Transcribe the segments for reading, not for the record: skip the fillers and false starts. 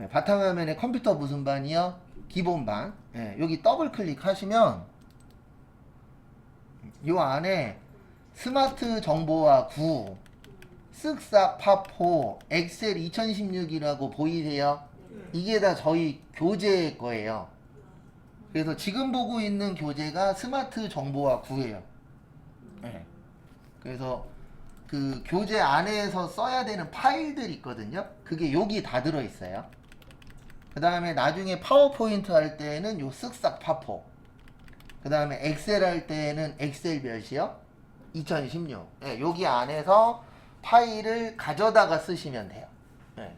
바탕화면에 컴퓨터 무슨 반이요? 기본반. 여기 더블 클릭하시면 요 안에 스마트 정보화 9, 쓱싹 파포, 엑셀 2016이라고 보이세요? 이게 다 저희 교재 거예요. 그래서 지금 보고 있는 교재가 스마트 정보화 9예요. 그래서 그 교재 안에서 써야 되는 파일들 있거든요. 그게 여기 다 들어있어요. 그 다음에 나중에 파워포인트 할 때는 요 쓱싹 파포. 그 다음에 엑셀 할 때는 엑셀 몇이요? 2016. 여기 안에서 파일을 가져다가 쓰시면 돼요.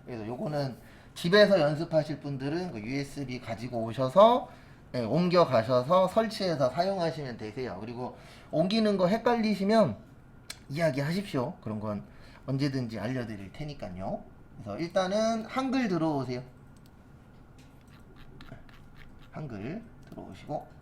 그래서 요거는 집에서 연습하실 분들은 그 USB 가지고 오셔서 옮겨 가셔서 설치해서 사용하시면 되세요. 그리고 옮기는 거 헷갈리시면 이야기하십시오. 그런 건 언제든지 알려드릴 테니까요. 그래서 일단은 한글 들어오세요. 한글 들어오시고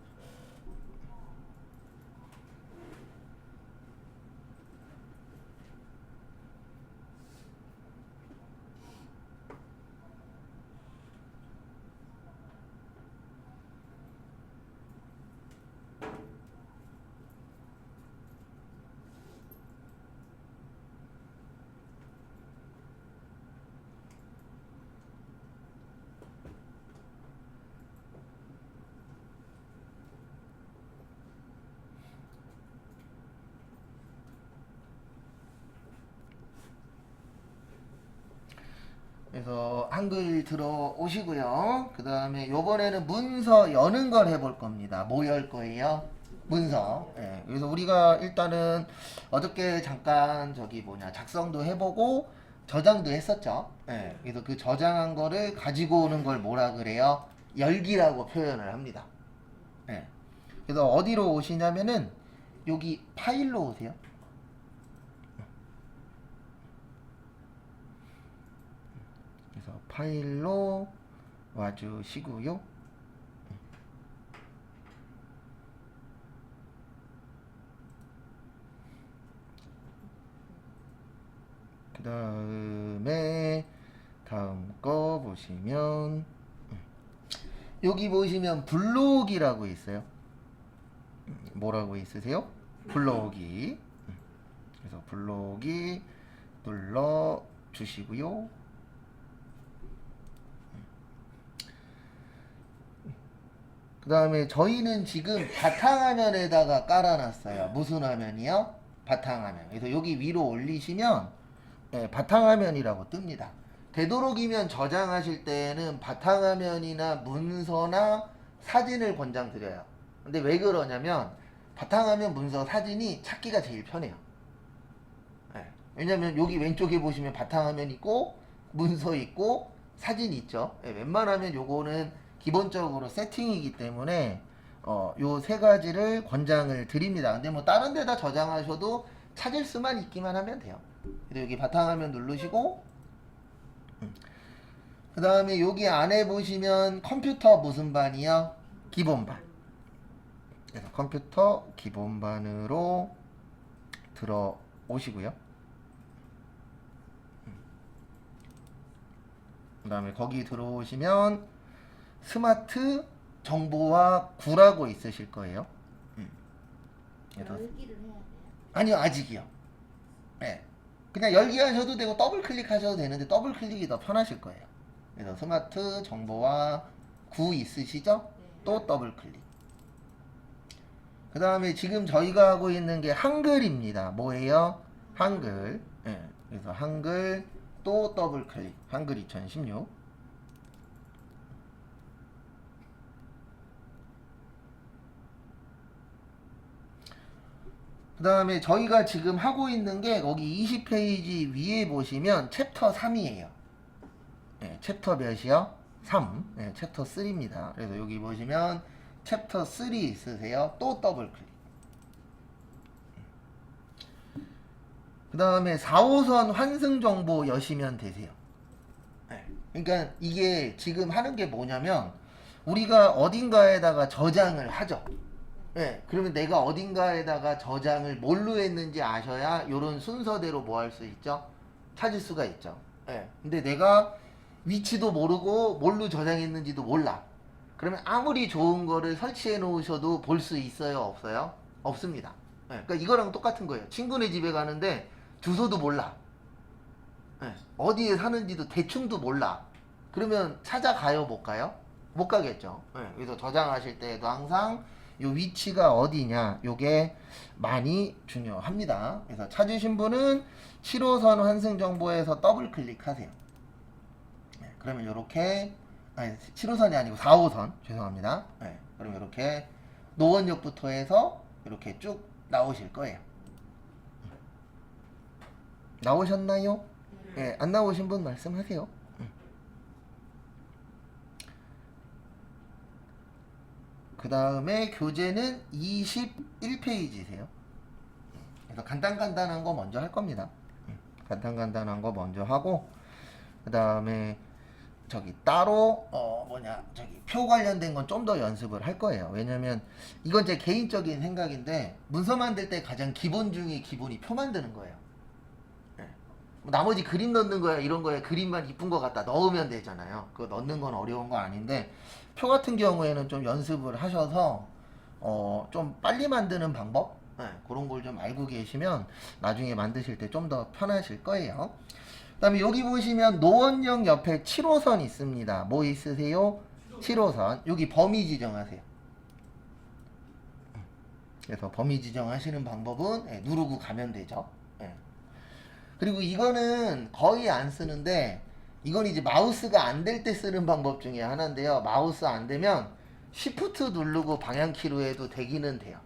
그래서 한글 들어오시고요. 그 다음에 요번에는 문서 여는 걸 해볼 겁니다. 뭐 열 거예요? 문서. 그래서 우리가 일단은 어저께 잠깐 작성도 해보고 저장도 했었죠. 그래서 그 저장한 거를 가지고 오는 걸 뭐라 그래요? 열기라고 표현을 합니다. 그래서 어디로 오시냐면은 여기 파일로 오세요. 그래서 파일로 와주시고요. 그 다음에 다음 거 보시면 여기 보시면 블록이라고 있어요. 뭐라고 있으세요? 블록이. 그래서 블록이 눌러 주시고요. 그 다음에 저희는 지금 바탕화면에다가 깔아놨어요. 무슨 화면이요? 바탕화면. 그래서 여기 위로 올리시면 바탕화면이라고 뜹니다. 되도록이면 저장하실 때는 바탕화면이나 문서나 사진을 권장드려요. 근데 왜 그러냐면 바탕화면, 문서, 사진이 찾기가 제일 편해요. 왜냐면 여기 왼쪽에 보시면 바탕화면 있고 문서 있고 사진 있죠. 웬만하면 요거는 기본적으로 세팅이기 때문에 요 세 가지를 권장을 드립니다. 근데 뭐 다른 데다 저장하셔도 찾을 수만 있기만 하면 돼요. 그래서 여기 바탕화면 누르시고 그 다음에 여기 안에 보시면 컴퓨터 무슨 반이요? 기본반. 그래서 컴퓨터 기본반으로 들어오시고요. 그 다음에 거기 들어오시면 스마트 정보화 9라고 있으실 거예요. 열기를 해야 돼요. 아니요, 아직이요. 그냥 열기 하셔도 되고 더블 클릭하셔도 되는데 더블 클릭이 더 편하실 거예요. 그래서 스마트 정보화 9 있으시죠? 또 더블 클릭. 그 다음에 지금 저희가 하고 있는 게 한글입니다. 뭐예요? 한글. 그래서 한글 또 더블 클릭. 한글 2016. 그 다음에 저희가 지금 하고 있는 게 거기 20페이지 위에 보시면 챕터 3이에요. 챕터 몇이요? 3. 챕터 3입니다. 그래서 여기 보시면 챕터 3 있으세요. 또 더블 클릭. 그 다음에 4호선 환승 정보 여시면 되세요. 그러니까 이게 지금 하는 게 뭐냐면 우리가 어딘가에다가 저장을 하죠. 그러면 내가 어딘가에다가 저장을 뭘로 했는지 아셔야 요런 순서대로 뭐 할 수 있죠? 찾을 수가 있죠. 근데 내가 위치도 모르고 뭘로 저장했는지도 몰라. 그러면 아무리 좋은 거를 설치해 놓으셔도 볼 수 있어요? 없어요? 없습니다. 네, 그러니까 이거랑 똑같은 거예요. 친구네 집에 가는데 주소도 몰라. 네, 어디에 사는지도 대충도 몰라. 그러면 찾아가요? 못 가요? 못 가겠죠. 네, 그래서 저장하실 때에도 항상 요 위치가 어디냐 요게 많이 중요합니다. 그래서 찾으신 분은 7호선 환승정보에서 더블 클릭하세요. 네, 그러면 이렇게 아니 7호선이 아니고 4호선 죄송합니다. 네, 그럼 이렇게 노원역부터 해서 이렇게 쭉 나오실 거예요. 나오셨나요? 네, 안 나오신 분 말씀하세요. 그 다음에 교재는 21페이지세요. 그래서 간단한 거 먼저 할 겁니다. 간단한 거 먼저 하고 그 다음에 저기 따로 저기 표 관련된 건 좀 더 연습을 할 거예요. 왜냐면 이건 제 개인적인 생각인데 문서 만들 때 가장 기본 중에 기본이 표 만드는 거예요. 네. 뭐 나머지 그림 넣는 거야 이런 거에 그림만 이쁜 거 갖다 넣으면 되잖아요. 그거 넣는 건 어려운 거 아닌데 표 같은 경우에는 좀 연습을 하셔서 좀 빨리 만드는 방법 네, 그런 걸 좀 알고 계시면 나중에 만드실 때 좀 더 편하실 거예요. 그 다음에 여기 보시면 노원역 옆에 7호선 있습니다. 뭐 있으세요? 7호선. 여기 범위 지정하세요. 그래서 범위 지정하시는 방법은 네, 누르고 가면 되죠. 네. 그리고 이거는 거의 안 쓰는데 이건 이제 마우스가 안 될 때 쓰는 방법 중에 하나인데요. 마우스 안 되면 Shift 누르고 방향키로 해도 되기는 돼요.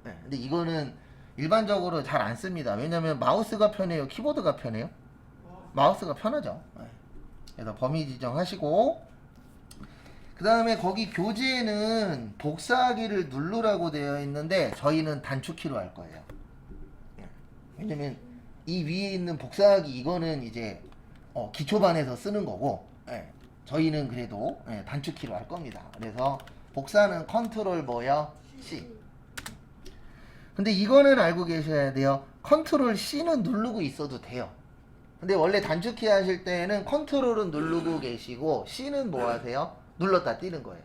네, 근데 이거는 일반적으로 잘 안 씁니다. 왜냐면 마우스가 편해요? 키보드가 편해요? 마우스가 편하죠. 네. 그래서 범위 지정하시고 그 다음에 거기 교재에는 복사하기를 누르라고 되어 있는데 저희는 단축키로 할 거예요. 네. 왜냐면 이 위에 있는 복사하기 이거는 이제 기초반에서 쓰는 거고 저희는 그래도 단축키로 할 겁니다. 그래서 복사는 컨트롤 뭐요? C. 근데 이거는 알고 계셔야 돼요. 컨트롤 C는 누르고 있어도 돼요. 근데 원래 단축키 하실 때는 컨트롤은 누르고 계시고 C는 뭐 하세요? 눌렀다 띄는 거예요.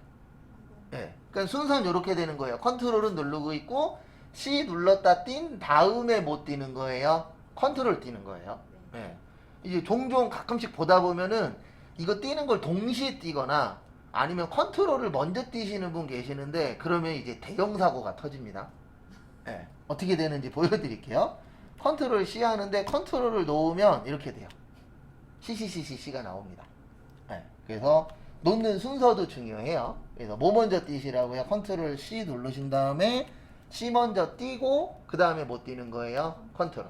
그러니까 순서는 이렇게 되는 거예요. 컨트롤은 누르고 있고 C 눌렀다 띈 다음에 못 띄는 거예요. 컨트롤 띄는 거예요. 이제 종종 가끔씩 보다 보면은 이거 띄는 걸 동시에 띄거나 아니면 컨트롤을 먼저 띄시는 분 계시는데 그러면 이제 대형 사고가 터집니다. 어떻게 되는지 보여드릴게요. 컨트롤 C 하는데 컨트롤을 놓으면 이렇게 돼요. CCCCC가 나옵니다. 그래서 놓는 순서도 중요해요. 그래서 뭐 먼저 띄시라고요? 컨트롤 C 누르신 다음에 C 먼저 띄고 그 다음에 뭐 띄는 거예요? 컨트롤.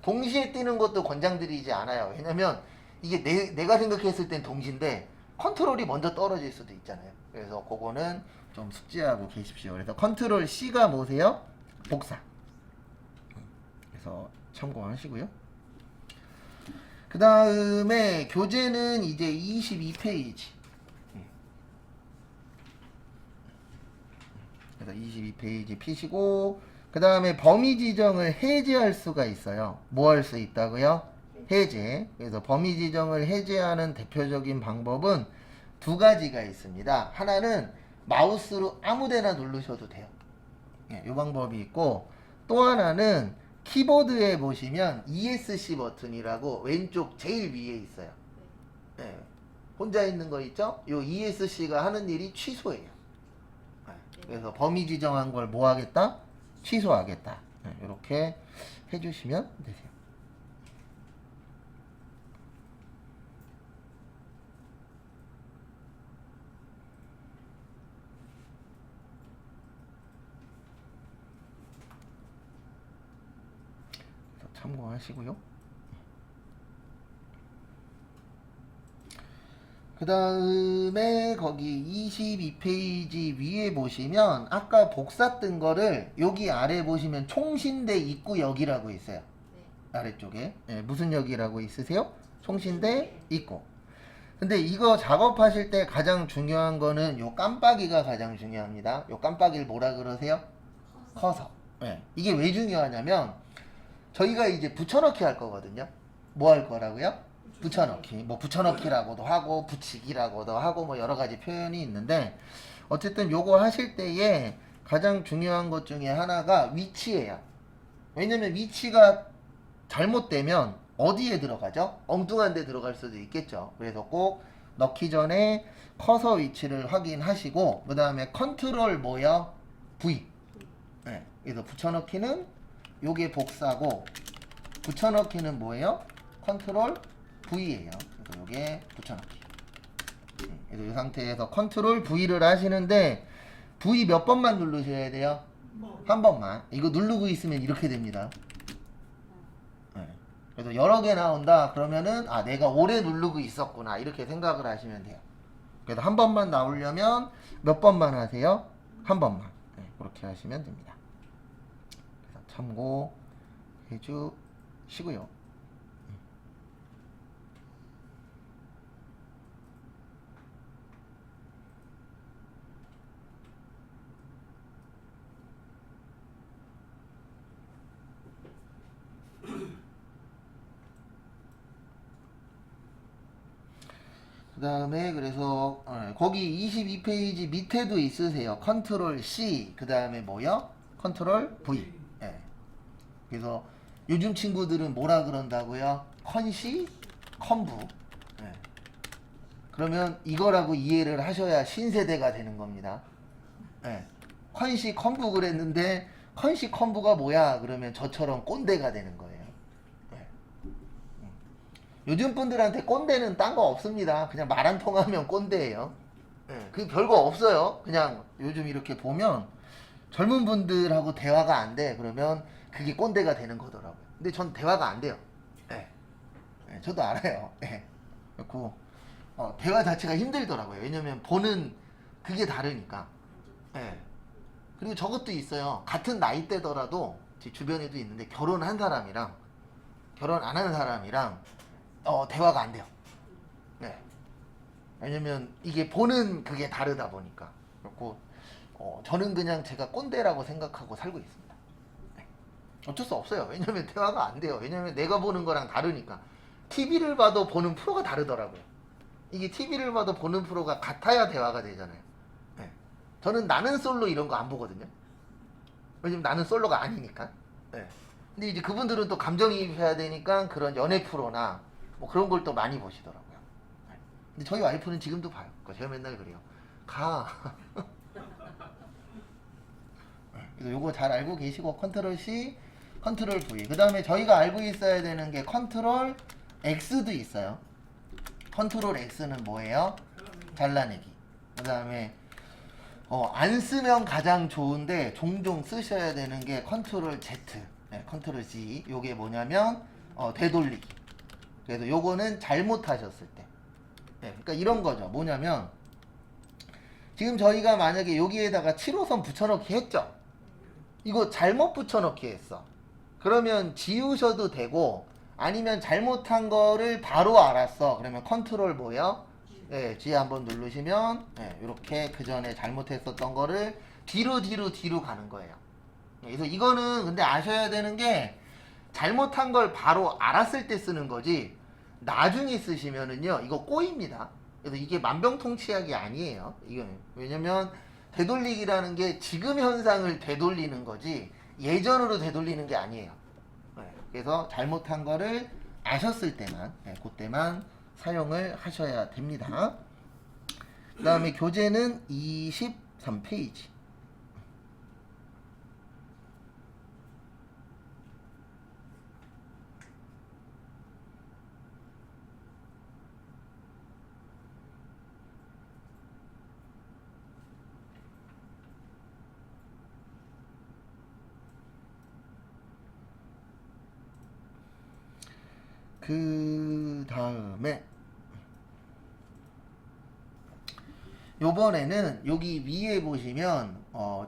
동시에 띄는 것도 권장드리지 않아요. 왜냐면 이게 내가 생각했을 땐 동시인데 컨트롤이 먼저 떨어질 수도 있잖아요. 그래서 그거는 좀 숙지하고 계십시오. 그래서 컨트롤 C가 뭐세요? 복사. 그래서 참고하시고요. 그 다음에 교재는 이제 22페이지. 그래서 22페이지 피시고 그 다음에 범위 지정을 해제할 수가 있어요. 뭐 할 수 있다고요? 해제. 그래서 범위 지정을 해제하는 대표적인 방법은 두 가지가 있습니다. 하나는 마우스로 아무데나 누르셔도 돼요. 이 방법이 있고 또 하나는 키보드에 보시면 ESC 버튼이라고 왼쪽 제일 위에 있어요. 혼자 있는 거 있죠? 이 ESC가 하는 일이 취소예요. 그래서 범위 지정한 걸 뭐 하겠다? 취소하겠다. 이렇게 해주시면 되세요. 참고하시고요. 그 다음에 거기 22페이지 위에 보시면 아까 복사 뜬 거를 여기 아래 보시면 총신대 입구역이라고 있어요. 아래쪽에 무슨 역이라고 있으세요? 총신대 입구. 근데 이거 작업하실 때 가장 중요한 거는 요 깜빡이가 가장 중요합니다. 요 깜빡이를 뭐라 그러세요? 커서. 이게 왜 중요하냐면 저희가 이제 붙여넣기 할 거거든요. 뭐 할 거라고요? 붙여넣기, 뭐 붙여넣기라고도 하고 붙이기라고도 하고 뭐 여러 가지 표현이 있는데 어쨌든 요거 하실 때에 가장 중요한 것 중에 하나가 위치예요. 왜냐면 위치가 잘못되면 어디에 들어가죠? 엉뚱한 데 들어갈 수도 있겠죠. 그래서 꼭 넣기 전에 커서 위치를 확인하시고 그 다음에 컨트롤 뭐요? V. 네. 그래서 붙여넣기는 요게 복사고 붙여넣기는 뭐예요? 컨트롤 V예요. 그래서 요게 붙여넣기. 그래서 이 상태에서 컨트롤 V를 하시는데 V 몇 번만 누르셔야 돼요? 한 번만. 이거 누르고 있으면 이렇게 됩니다. 네. 그래서 여러 개 나온다 그러면은 아 내가 오래 누르고 있었구나 이렇게 생각을 하시면 돼요. 그래서 한 번만 나오려면 몇 번만 하세요? 한 번만. 네, 그렇게 하시면 됩니다. 그래서 참고해 주시고요. 그 다음에 그래서 거기 22페이지 밑에도 있으세요. 컨트롤 C 그 다음에 뭐요? 컨트롤 V. 예. 그래서 요즘 친구들은 뭐라 그런다고요? 컨시 컨부. 예. 그러면 이거라고 이해를 하셔야 신세대가 되는 겁니다. 예. 컨시 컨부 그랬는데 컨시 컨부가 뭐야? 그러면 저처럼 꼰대가 되는 거예요. 요즘 분들한테 꼰대는 딴 거 없습니다. 그냥 말 안 통하면 꼰대예요. 그 별거 없어요. 그냥 요즘 이렇게 보면 젊은 분들하고 대화가 안 돼. 그러면 그게 꼰대가 되는 거더라고요. 근데 전 대화가 안 돼요. 저도 알아요. 그렇고 대화 자체가 힘들더라고요. 왜냐면 보는 그게 다르니까. 그리고 저것도 있어요. 같은 나이대더라도 제 주변에도 있는데 결혼한 사람이랑 결혼 안 하는 사람이랑 대화가 안 돼요. 네. 왜냐면 이게 보는 그게 다르다 보니까. 그렇고 저는 그냥 제가 꼰대라고 생각하고 살고 있습니다. 네. 어쩔 수 없어요. 왜냐면 대화가 안 돼요. 왜냐면 내가 보는 거랑 다르니까. TV를 봐도 보는 프로가 다르더라고요. 이게 TV를 봐도 보는 프로가 같아야 대화가 되잖아요. 네. 저는 나는 솔로 이런 거 안 보거든요. 왜냐면 나는 솔로가 아니니까. 네. 근데 이제 그분들은 또 감정이입해야 되니까 그런 연애 프로나 뭐 그런 걸 또 많이 보시더라고요. 근데 저희 와이프는 지금도 봐요. 제가 맨날 그래요. 가. 그래서 요거 잘 알고 계시고 컨트롤 C, 컨트롤 V. 그 다음에 저희가 알고 있어야 되는 게 컨트롤 X도 있어요. 컨트롤 X는 뭐예요? 잘라내기. 그 다음에 안 쓰면 가장 좋은데 종종 쓰셔야 되는 게 컨트롤 Z, 컨트롤 Z. 요게 뭐냐면 되돌리기. 그래서 요거는 잘못하셨을 때. 그러니까 이런 거죠. 뭐냐면 지금 저희가 만약에 여기에다가 7호선 붙여넣기 했죠. 이거 잘못 붙여넣기 했어. 그러면 지우셔도 되고 아니면 잘못한 거를 바로 알았어. 그러면 컨트롤 뭐요? G 한번 누르시면 이렇게 그 전에 잘못했었던 거를 뒤로 가는 거예요. 그래서 이거는 근데 아셔야 되는 게 잘못한 걸 바로 알았을 때 쓰는 거지 나중에 쓰시면은요 이거 꼬입니다. 그래서 이게 만병통치약이 아니에요. 이거는 왜냐면 되돌리기라는 게 지금 현상을 되돌리는 거지 예전으로 되돌리는 게 아니에요. 그래서 잘못한 거를 아셨을 때만 그때만 사용을 하셔야 됩니다. 그 다음에 교재는 23페이지. 그 다음에 요번에는 여기 위에 보시면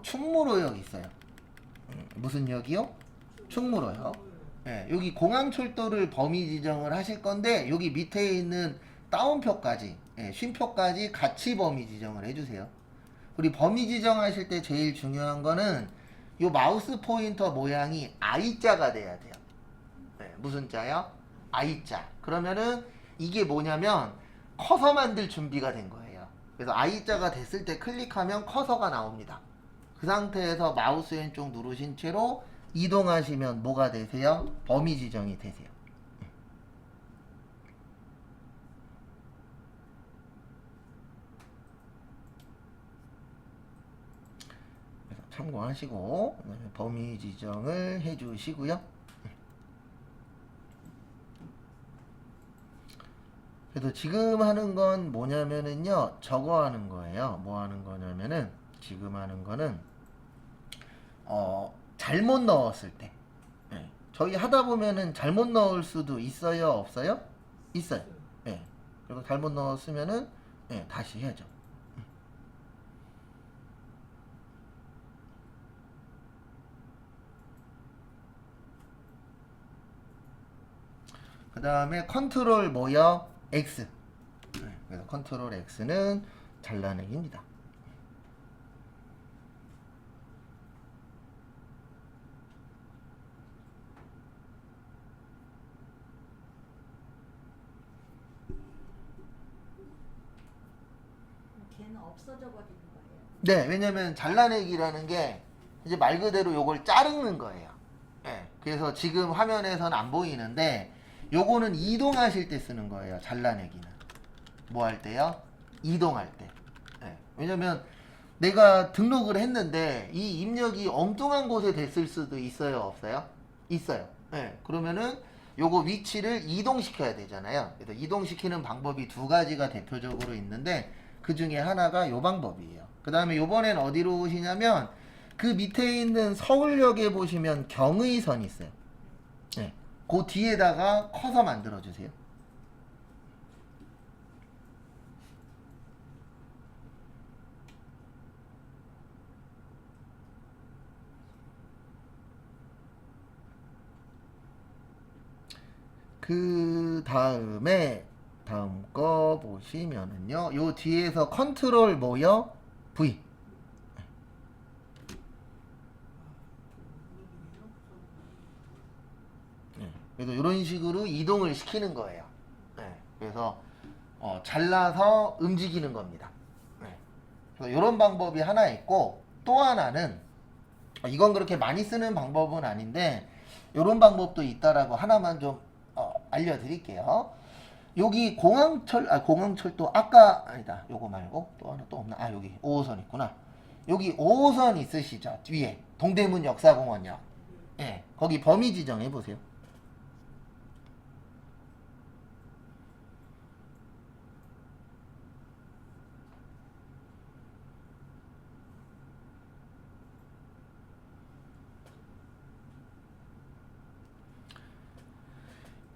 충무로역 있어요. 무슨 역이요? 충무로역. 여기 공항철도를 범위 지정을 하실 건데 여기 밑에 있는 다운표까지 쉼표까지 같이 범위 지정을 해주세요. 우리 범위 지정하실 때 제일 중요한 거는 요 마우스 포인터 모양이 I자가 돼야 돼요. 무슨 자요? I자. 그러면은 이게 뭐냐면 커서 만들 준비가 된 거예요. 그래서 I자가 됐을 때 클릭하면 커서가 나옵니다. 그 상태에서 마우스 왼쪽 누르신 채로 이동하시면 뭐가 되세요? 범위 지정이 되세요. 그래서 참고하시고 범위 지정을 해주시고요. 그래서 지금 하는 건 뭐냐면은요, 저거 하는 거예요. 뭐 하는 거냐면은 지금 하는 거는 잘못 넣었을 때, 예. 저희 하다 보면은 잘못 넣을 수도 있어요, 없어요? 있어요. 예. 그리고 잘못 넣었으면은 예, 다시 해야죠. 그 다음에 컨트롤 뭐요? X. 예. 그래서 컨트롤 X는 잘라내기입니다. 걔는 없어져 버리는 거예요. 네, 왜냐면 잘라내기라는 게 이제 말 그대로 요걸 자르는 거예요. 네, 그래서 지금 화면에서는 안 보이는데 요거는 이동하실 때 쓰는 거예요. 잘라내기는. 뭐 할 때요? 이동할 때. 네, 왜냐면 내가 등록을 했는데 이 입력이 엉뚱한 곳에 됐을 수도 있어요, 없어요? 있어요. 네, 그러면은 요거 위치를 이동시켜야 되잖아요. 그래서 이동시키는 방법이 두 가지가 대표적으로 있는데 그 중에 하나가 요 방법이에요. 그 다음에 요번엔 어디로 오시냐면 그 밑에 있는 서울역에 보시면 경의선 있어요. 네, 그 뒤에다가 커서 만들어 주세요. 그 다음에 다음 거 보시면은요, 요 뒤에서 컨트롤 뭐요? V. 네, 그래서 이런 식으로 이동을 시키는 거예요. 네, 그래서 잘라서 움직이는 겁니다. 네, 그래서 이런 방법이 하나 있고 또 하나는 이건 그렇게 많이 쓰는 방법은 아닌데 이런 방법도 있다라고 하나만 좀 알려드릴게요. 여기 공항철도 아까 아니다. 요거 말고 또 하나 또 없나? 아, 여기 5호선 있구나. 여기 5호선 있으시죠? 뒤에 동대문 역사공원역. 예, 거기 범위 지정해 보세요.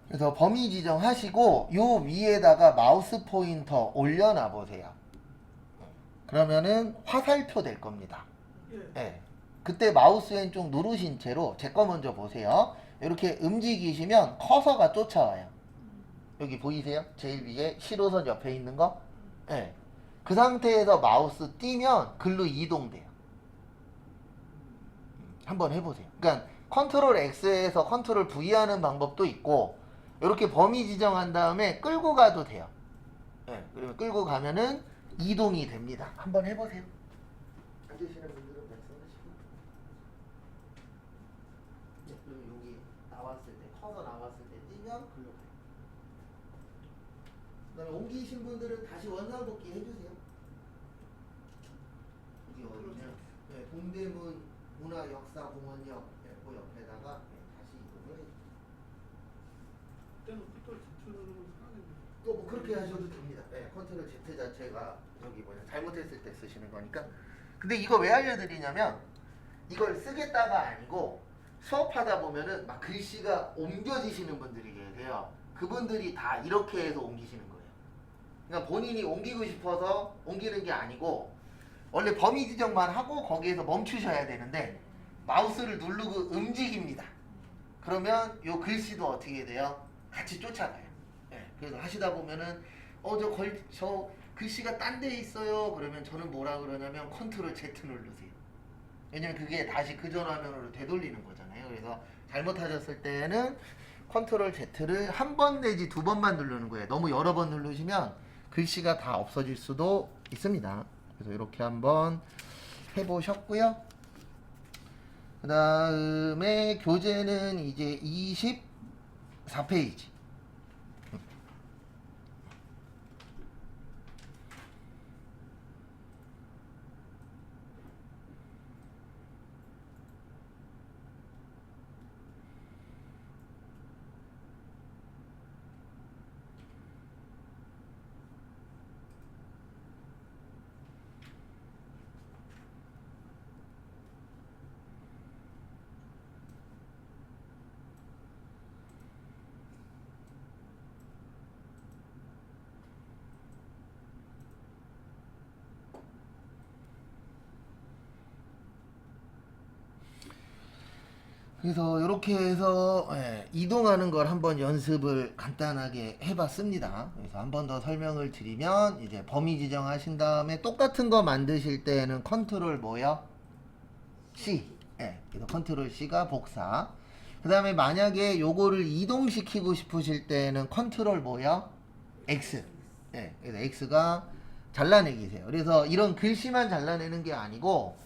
그래서 범위 지정하시고 요 위에다가 마우스 포인터 올려놔 보세요. 그러면은 화살표 될 겁니다. 예. 그때 마우스 왼쪽 누르신 채로 제 거 먼저 보세요. 이렇게 움직이시면 커서가 쫓아와요. 여기 보이세요? 제일 위에 실호선 옆에 있는 거? 예. 그 상태에서 마우스 띄면 글로 이동돼요. 한번 해보세요. 그러니까 컨트롤 X에서 컨트롤 V 하는 방법도 있고 이렇게 범위 지정한 다음에 끌고 가도 돼요. 예. 그러면 끌고 가면은 이동이 됩니다. 한번 해보세요. 앉으시는 분들은 말씀하시고. 네, 그리고 여기 나왔을 때 커서 나왔을 때 띄면 글로 가요. 그 다음에 옮기신 분들은 다시 원상복귀 해주세요. 이게 어디냐? 네, 동대문 문화역사공원역 그 옆에다가 다시 이동을 해주세요. 그때는 컨트롤 Z를 하는데 또뭐 그렇게 하셔도 됩니다. 네, 컨트롤 Z 자체가 저기 뭐냐 잘못했을 때 쓰시는 거니까. 근데 이거 왜 알려드리냐면 이걸 쓰겠다가 아니고 수업하다 보면은 막 글씨가 옮겨지시는 분들이 계세요. 그분들이 다 이렇게 해서 옮기시는 거예요. 그러니까 본인이 옮기고 싶어서 옮기는 게 아니고 원래 범위 지정만 하고 거기에서 멈추셔야 되는데 마우스를 누르고 움직입니다. 그러면 요 글씨도 어떻게 돼요? 같이 쫓아가요. 네, 그래서 하시다 보면은 저 글씨가 딴 데 있어요. 그러면 저는 뭐라 그러냐면 컨트롤 Z 누르세요. 왜냐면 그게 다시 그 전 화면으로 되돌리는 거잖아요. 그래서 잘못하셨을 때는 컨트롤 Z를 한 번 내지 두 번만 누르는 거예요. 너무 여러 번 누르시면 글씨가 다 없어질 수도 있습니다. 그래서 이렇게 한번 해보셨고요. 그 다음에 교재는 이제 24페이지. 그래서 이렇게 해서 이동하는 걸 한번 연습을 간단하게 해봤습니다. 그래서 한 번 더 설명을 드리면 이제 범위 지정하신 다음에 똑같은 거 만드실 때는 컨트롤 뭐요? C. 그래서 컨트롤 C가 복사. 그 다음에 만약에 요거를 이동시키고 싶으실 때는 컨트롤 뭐요? X. 그래서 X가 잘라내기세요. 그래서 이런 글씨만 잘라내는 게 아니고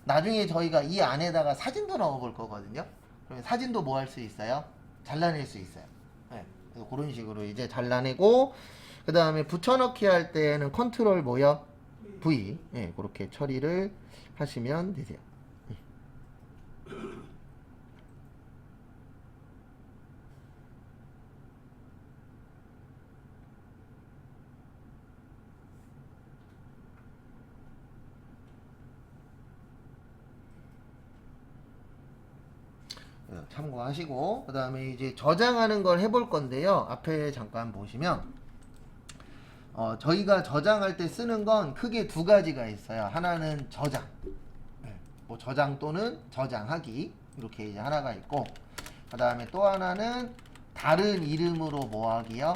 나중에 저희가 이 안에다가 사진도 넣어 볼 거거든요. 그러면 사진도 뭐 할 수 있어요? 잘라낼 수 있어요. 그래서 그런 식으로 이제 잘라내고 그 다음에 붙여넣기 할 때는 컨트롤 뭐요? V. 그렇게 처리를 하시면 되세요. 참고하시고 그 다음에 이제 저장하는 걸 해볼 건데요. 앞에 잠깐 보시면 저희가 저장할 때 쓰는 건 크게 두 가지가 있어요. 하나는 저장, 뭐 저장 또는 저장하기 이렇게 이제 하나가 있고 그 다음에 또 하나는 다른 이름으로 뭐하기요?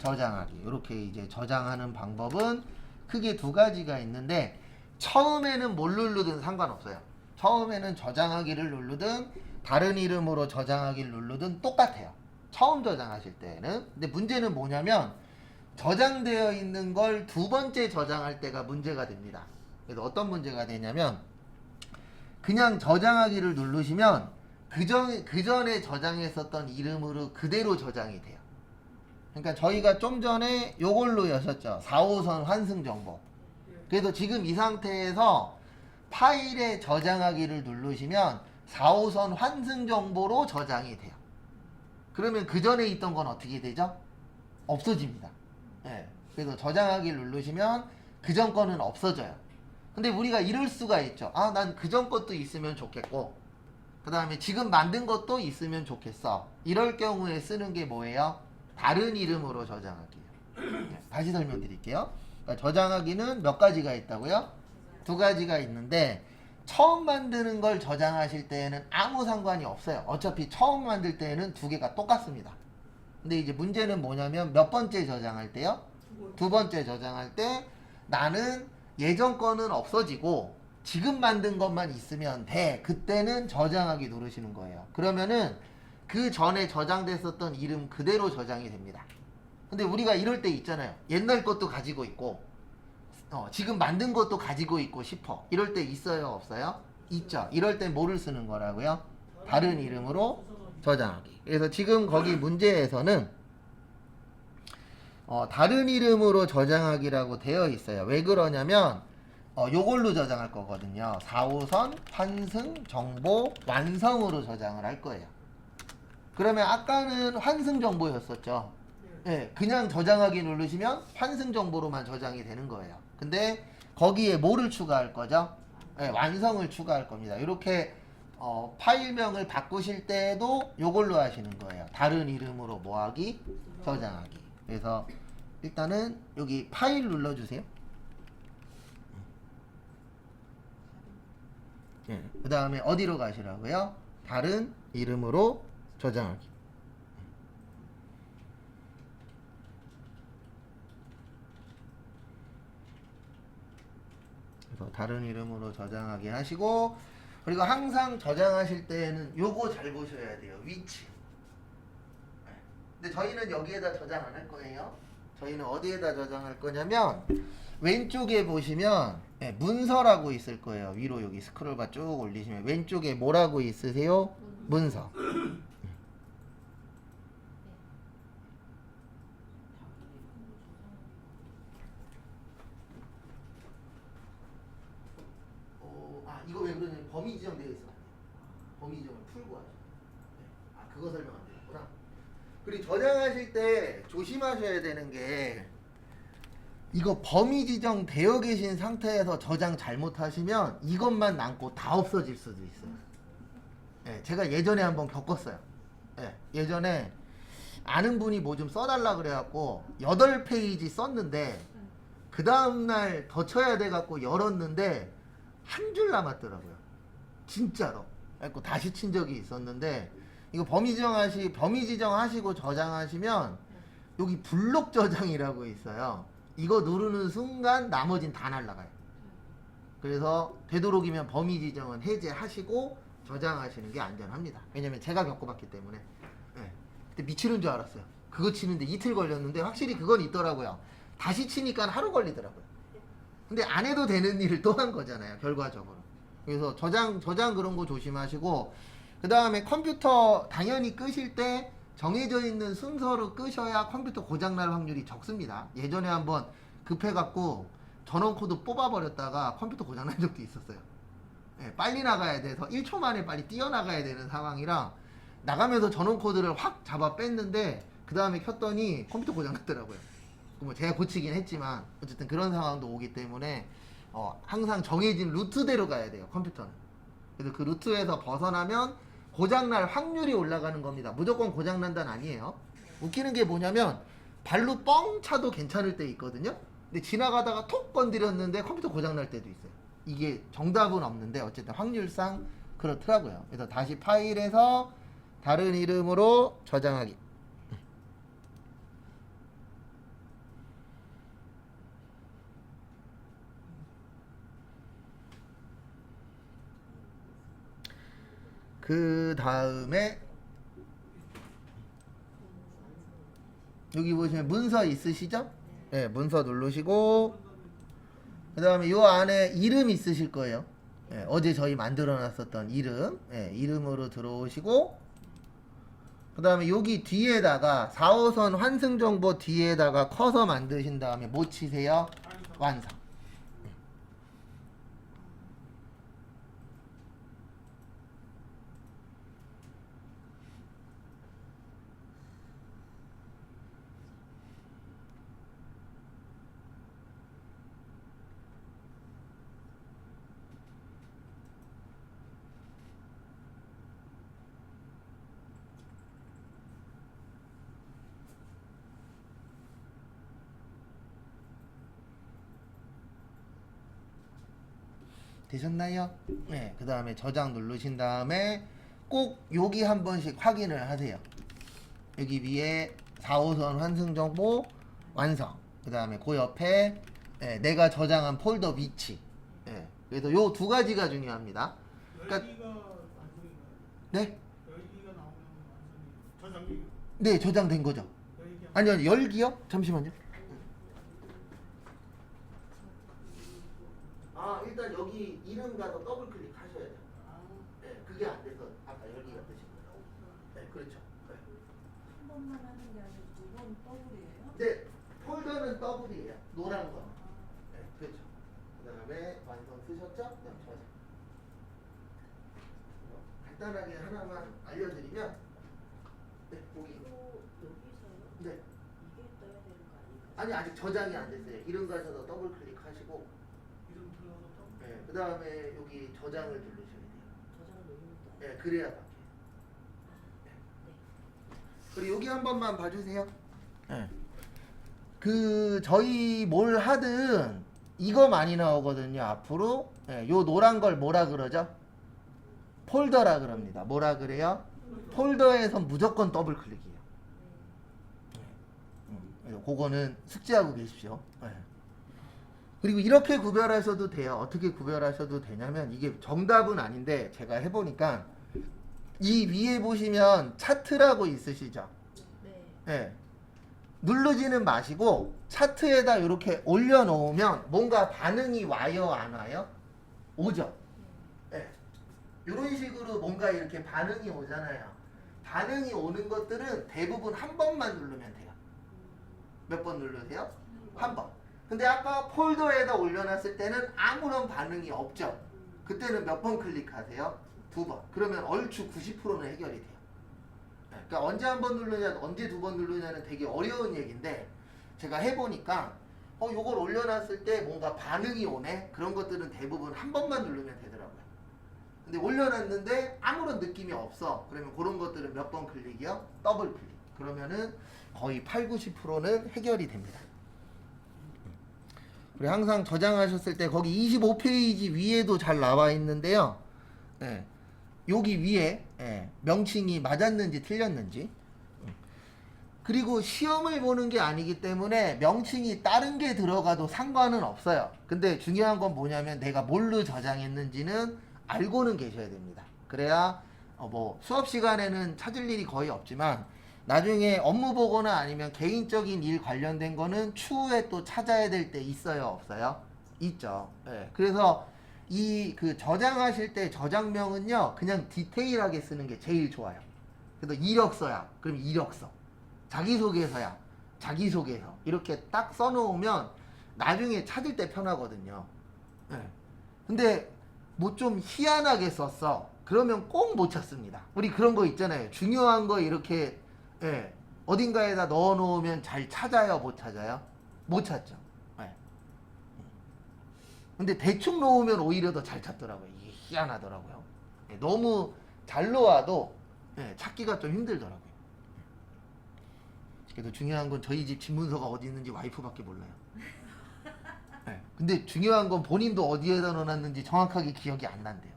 저장하기. 이렇게 이제 저장하는 방법은 크게 두 가지가 있는데 처음에는 뭘 누르든 상관없어요. 처음에는 저장하기를 누르든 다른 이름으로 저장하기를 누르든 똑같아요. 처음 저장하실 때는. 근데 문제는 뭐냐면 저장되어 있는 걸 두 번째 저장할 때가 문제가 됩니다. 그래서 어떤 문제가 되냐면 그냥 저장하기를 누르시면 그 전에 저장했었던 이름으로 그대로 저장이 돼요. 그러니까 저희가 좀 전에 요걸로 여셨죠. 4호선 환승 정보. 그래서 지금 이 상태에서 파일에 저장하기를 누르시면 4호선 환승 정보로 저장이 돼요. 그러면 그 전에 있던 건 어떻게 되죠? 없어집니다. 그래서 저장하기를 누르시면 그 전 거는 없어져요. 근데 우리가 이럴 수가 있죠. 아, 난 그 전 것도 있으면 좋겠고 그 다음에 지금 만든 것도 있으면 좋겠어. 이럴 경우에 쓰는 게 뭐예요? 다른 이름으로 저장하기예요. 다시 설명드릴게요. 그러니까 저장하기는 몇 가지가 있다고요? 두 가지가 있는데 처음 만드는 걸 저장하실 때에는 아무 상관이 없어요. 어차피 처음 만들 때에는 두 개가 똑같습니다. 근데 이제 문제는 뭐냐면 몇 번째 저장할 때요? 두 번째 저장할 때 나는 예전 거는 없어지고 지금 만든 것만 있으면 돼. 그때는 저장하기 누르시는 거예요. 그러면은 그 전에 저장됐었던 이름 그대로 저장이 됩니다. 근데 우리가 이럴 때 있잖아요. 옛날 것도 가지고 있고 지금 만든 것도 가지고 있고 싶어. 이럴 때 있어요? 없어요? 있죠. 이럴 때 뭐를 쓰는 거라고요? 다른 이름으로 저장하기. 그래서 지금 거기 문제에서는 다른 이름으로 저장하기라고 되어 있어요. 왜 그러냐면 요걸로 저장할 거거든요. 4호선 환승 정보 완성으로 저장을 할 거예요. 그러면 아까는 환승 정보였었죠. 그냥 저장하기 누르시면 환승 정보로만 저장이 되는 거예요. 근데 거기에 뭐를 추가할 거죠? 완성을 추가할 겁니다. 이렇게 파일명을 바꾸실 때도 요걸로 하시는 거예요. 다른 이름으로 뭐하기? 저장하기. 그래서 일단은 여기 파일 눌러주세요. 그 다음에 어디로 가시라고요? 다른 이름으로 저장하기. 그래서 다른 이름으로 저장하기 하시고 그리고 항상 저장하실 때는 요거 잘 보셔야 돼요. 위치. 근데 저희는 여기에다 저장 안 할 거예요. 저희는 어디에다 저장할 거냐면 왼쪽에 보시면 문서라고 있을 거예요. 위로 여기 스크롤바 쭉 올리시면 왼쪽에 뭐라고 있으세요? 문서. 이거 왜 그러냐면 범위 지정되어 있으면 안 돼요. 범위 지정을 풀고 하죠. 그거 설명 안 되는구나. 그리고 저장하실 때 조심하셔야 되는 게 이거 범위 지정 되어 계신 상태에서 저장 잘못하시면 이것만 남고 다 없어질 수도 있어요. 제가 예전에 한번 겪었어요. 예전에 아는 분이 뭐 좀 써달라 그래갖고 8페이지 썼는데 그 다음날 더 쳐야 돼갖고 열었는데 한 줄 남았더라고요. 진짜로. 그래갖고 다시 친 적이 있었는데 이거 범위 지정하시고 저장하시면 여기 블록 저장이라고 있어요. 이거 누르는 순간 나머진 다 날라가요. 그래서 되도록이면 범위 지정은 해제하시고 저장하시는 게 안전합니다. 왜냐면 제가 겪어봤기 때문에. 그때 미치는 줄 알았어요. 그거 치는데 이틀 걸렸는데 확실히 그건 있더라고요. 다시 치니까 하루 걸리더라고요. 근데 안 해도 되는 일을 또 한 거잖아요, 결과적으로. 그래서 저장 그런 거 조심하시고, 그 다음에 컴퓨터 당연히 끄실 때 정해져 있는 순서로 끄셔야 컴퓨터 고장날 확률이 적습니다. 예전에 한번 급해갖고 전원 코드 뽑아버렸다가 컴퓨터 고장난 적도 있었어요. 빨리 나가야 돼서 1초 만에 빨리 뛰어나가야 되는 상황이라 나가면서 전원 코드를 확 잡아 뺐는데 그 다음에 켰더니 컴퓨터 고장났더라고요. 뭐 제가 고치긴 했지만 어쨌든 그런 상황도 오기 때문에 항상 정해진 루트대로 가야 돼요, 컴퓨터는. 그래서 그 루트에서 벗어나면 고장날 확률이 올라가는 겁니다. 무조건 고장난다는 아니에요. 웃기는 게 뭐냐면 발로 뻥 차도 괜찮을 때 있거든요. 근데 지나가다가 톡 건드렸는데 컴퓨터 고장날 때도 있어요. 이게 정답은 없는데 어쨌든 확률상 그렇더라고요. 그래서 다시 파일에서 다른 이름으로 저장하기. 그 다음에 여기 보시면 문서 있으시죠? 네, 문서 누르시고 그 다음에 요 안에 이름 있으실 거예요. 어제 저희 만들어 놨었던 이름, 이름으로 들어오시고 그 다음에 여기 뒤에다가 4호선 환승정보 뒤에다가 커서 만드신 다음에 뭐 치세요? 완성. 되셨나요? 네, 그 다음에 저장 누르신 다음에 꼭 여기 한 번씩 확인을 하세요. 여기 위에 4호선 환승정보 완성. 그 다음에 그 옆에 내가 저장한 폴더 위치. 그래서 요 두 가지가 중요합니다. 그러니까 열기가 완성인가요? 네? 열기가 나오면 완성이 저장기 네, 저장된 거죠. 열기 아니요, 열기요? 잠시만요. 일단 여기 이름 가서 더블 클릭하셔야 돼요. 그게 안 돼서 아까 열기가 뜨신 거예요. 네, 그렇죠. 한 번만 하는 게 아니고 두 번 더블이에요? 네, 폴더는 더블이에요. 노란 거. 네, 그렇죠. 그 다음에 완성 쓰셨죠? 그다음 저장. 간단하게 하나만 알려드리면, 네, 보기. 여기서요? 네. 이게 떠야 되는 거 아닌가요? 아니, 아직 저장이 안 됐어요. 이름 가셔서 더블 클릭하시고, 이름 들어가서 또 네, 그 다음에 여기 저장을 누르셔야 돼요. 저장을 누르면 네, 그래야 바뀌어요. 그리고 여기 한 번만 봐주세요. 그 저희 뭘 하든 이거 많이 나오거든요. 앞으로 요 노란 걸 뭐라 그러죠? 폴더라 그럽니다. 뭐라 그래요? 폴더에서 무조건 더블 클릭이에요. 그래서 그거는 숙지하고 계십시오. 그리고 이렇게 구별하셔도 돼요. 어떻게 구별하셔도 되냐면 이게 정답은 아닌데 제가 해보니까 이 위에 보시면 차트라고 있으시죠? 예. 누르지는 마시고 차트에다 이렇게 올려놓으면 뭔가 반응이 와요, 안 와요? 오죠. 예. 이런 식으로 뭔가 이렇게 반응이 오잖아요. 반응이 오는 것들은 대부분 한 번만 누르면 돼요. 몇 번 누르세요? 한 번. 근데 아까 폴더에다 올려놨을 때는 아무런 반응이 없죠. 그때는 몇 번 클릭하세요? 두 번. 그러면 얼추 90%는 해결이 돼요. 그러니까 언제 한 번 누르냐, 언제 두 번 누르냐는 되게 어려운 얘기인데 제가 해보니까 요걸 올려놨을 때 뭔가 반응이 오네? 그런 것들은 대부분 한 번만 누르면 되더라고요. 근데 올려놨는데 아무런 느낌이 없어. 그러면 그런 것들은 몇 번 클릭이요? 더블 클릭. 그러면은 거의 80~90%는 해결이 됩니다. 그리고 항상 저장하셨을 때 거기 25페이지 위에도 잘 나와 있는데요. 네. 여기 위에 명칭이 맞았는지 틀렸는지. 그리고 시험을 보는 게 아니기 때문에 명칭이 다른 게 들어가도 상관은 없어요. 근데 중요한 건 뭐냐면 내가 뭘로 저장했는지는 알고는 계셔야 됩니다. 그래야 뭐 수업 시간에는 찾을 일이 거의 없지만 나중에 업무 보거나 아니면 개인적인 일 관련된 거는 추후에 또 찾아야 될 때 있어요, 없어요? 있죠. 그래서 이 그 저장하실 때 저장명은요 그냥 디테일하게 쓰는 게 제일 좋아요. 그래서 이력서야, 그럼 이력서. 자기소개서야, 자기소개서. 이렇게 딱 써놓으면 나중에 찾을 때 편하거든요. 근데 뭐 좀 희한하게 썼어. 그러면 꼭 못 찾습니다. 우리 그런 거 있잖아요. 중요한 거 이렇게 어딘가에다 넣어놓으면 잘 찾아요, 못 찾아요? 못 찾죠. 근데 대충 놓으면 오히려 더 잘 찾더라고요. 이게 희한하더라고요. 너무 잘 놓아도 찾기가 좀 힘들더라고요. 그래도 중요한 건 저희 집 집문서가 어디 있는지 와이프밖에 몰라요. 근데 중요한 건 본인도 어디에다 넣어놨는지 정확하게 기억이 안 난대요.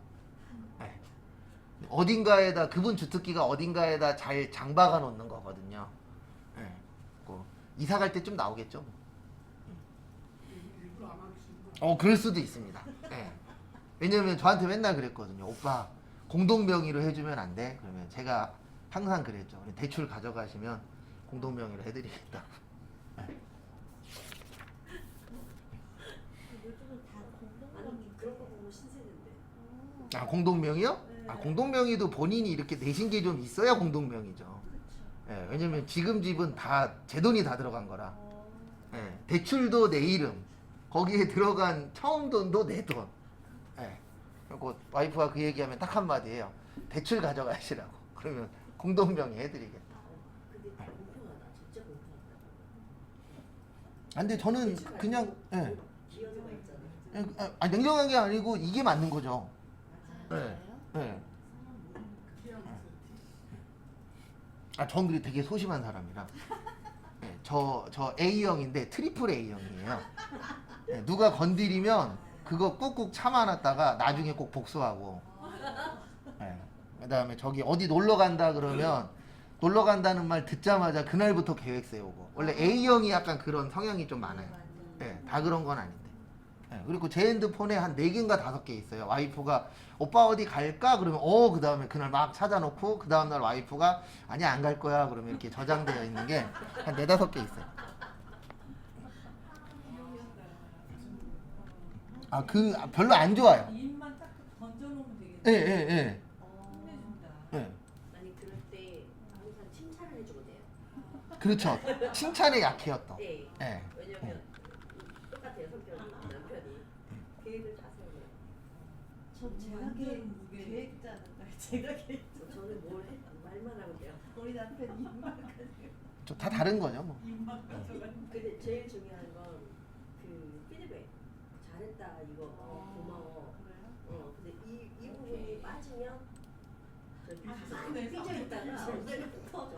어딘가에다 그분 주특기가 어딘가에다 잘 장박아 놓는 거거든요. 이사 갈 때 좀 나오겠죠. 뭐. 일부러 안 하기 싫은 그럴 수도 있습니다. 왜냐면 저한테 맨날 그랬거든요. 오빠 공동명의로 해주면 안 돼? 그러면 제가 항상 그랬죠. 대출 가져가시면 공동명의로 해드리겠다. 요즘은 다 아니 공동명의 그런 거 보면 신세는데. 아, 공동명의요? 네. 아, 공동명의도 본인이 이렇게 내신 게 좀 있어야 공동명의죠. 그렇죠. 왜냐면 지금 집은 다 제 돈이 다 들어간 거라. 대출도 내 이름, 거기에 들어간 처음 돈도 내 돈. 그리고 와이프가 그 얘기하면 딱 한마디예요. 대출 가져가시라고. 그러면 공동명의 해드리겠다. 근데 공평하다. 진짜 공평하다. 근데 저는 그냥 기여도가 있잖아. 냉정한 게 아니고 이게 맞는 거죠. 맞아요. 전 그리 되게 소심한 사람이라. 저 A형인데 트리플 A형이에요. 누가 건드리면 그거 꾹꾹 참아놨다가 나중에 꼭 복수하고. 그 다음에 저기 어디 놀러 간다 그러면 놀러 간다는 말 듣자마자 그날부터 계획 세우고. 원래 A형이 약간 그런 성향이 좀 많아요. 다 그런 건 아닌데. 그리고 제 핸드폰에 한 4개인가 5개 있어요. 와이프가 오빠 어디 갈까? 그러면 그 다음에 그날 막 찾아놓고 그 다음날 와이프가 아니 안 갈 거야. 그러면 이렇게 저장되어 있는 게 한 4~5개 있어요. 별로 안 좋아요. 입만 딱 던져놓으면 되겠네. 예. 혼내준다. 아니 그럴 때 항상 칭찬을 해주면 돼요. 그렇죠. 칭찬에 약해요 또. 네. 예. 왜냐면 똑같아요 성격이 남편이 계획을 다 세워요. 전 제가 완전 무게. 계획 짜는 거예요. 제가 계획. 저는 말만 하면 돼요. 우리 남편 입만 가지고. 다 다른 거죠 뭐. 입만 가져가. 근데 제일 중요한 건 그 피드백. 잘했다 이거 고마워. 그래요? 근데 이 부분이 빠지면 네, 삐져 있다가 언제는 터져.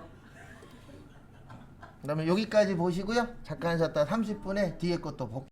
그러면 여기까지 보시고요. 잠깐 쉬었다 30분에 뒤에 것도 볼게요.